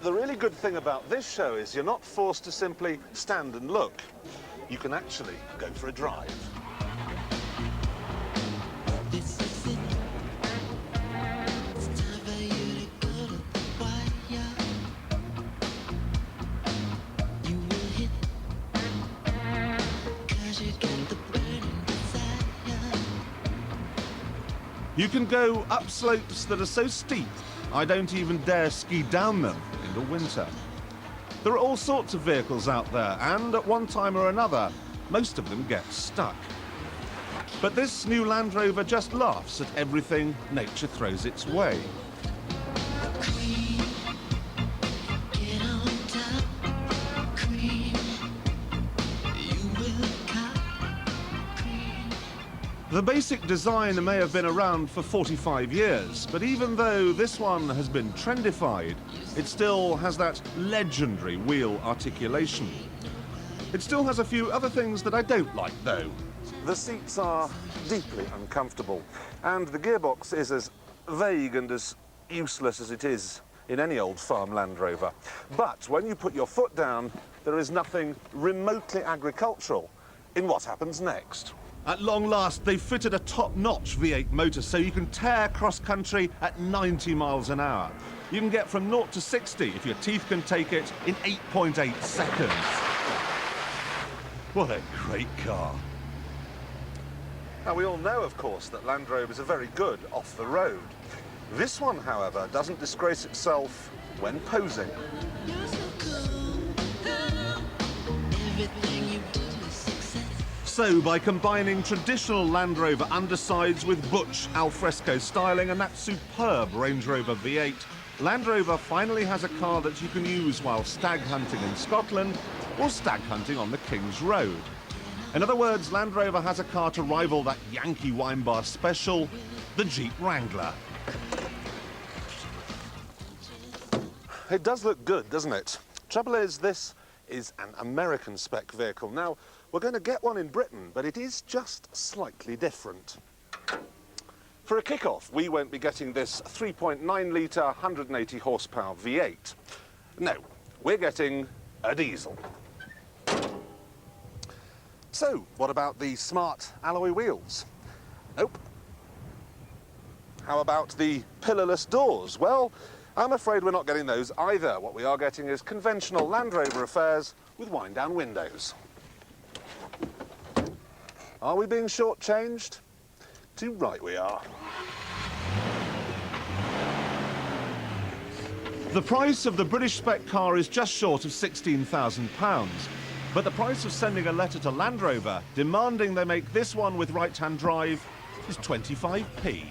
The really good thing about this show is you're not forced to simply stand and look. You can actually go for a drive. You can go up slopes that are so steep, I don't even dare ski down them in the winter. There are all sorts of vehicles out there, and at one time or another, most of them get stuck. But this new Land Rover just laughs at everything nature throws its way. The basic design may have been around for 45 years, but even though this one has been trendified, it still has that legendary wheel articulation. It still has a few other things that I don't like, though. The seats are deeply uncomfortable, and the gearbox is as vague and as useless as it is in any old farm Land Rover. But when you put your foot down, there is nothing remotely agricultural in what happens next. At long last, they've fitted a top-notch V8 motor so you can tear cross-country at 90 miles an hour. You can get from 0 to 60, if your teeth can take it, in 8.8 seconds. What a great car. Now, we all know, of course, that Land Rovers are very good off the road. This one, however, doesn't disgrace itself when posing. So, by combining traditional Land Rover undersides with butch alfresco styling and that superb Range Rover V8, Land Rover finally has a car that you can use while stag hunting in Scotland or stag hunting on the King's Road. In other words, Land Rover has a car to rival that Yankee wine bar special, the Jeep Wrangler. It does look good, doesn't it? Trouble is, this is an American spec vehicle. Now, we're going to get one in Britain, but it is just slightly different. For a kick-off, we won't be getting this 3.9-litre, 180 horsepower V8. No, we're getting a diesel. So, what about the smart alloy wheels? Nope. How about the pillarless doors? Well, I'm afraid we're not getting those either. What we are getting is conventional Land Rover affairs with wind-down windows. Are we being shortchanged? Too right we are. The price of the British spec car is just short of £16,000. But the price of sending a letter to Land Rover demanding they make this one with right-hand drive is 25p.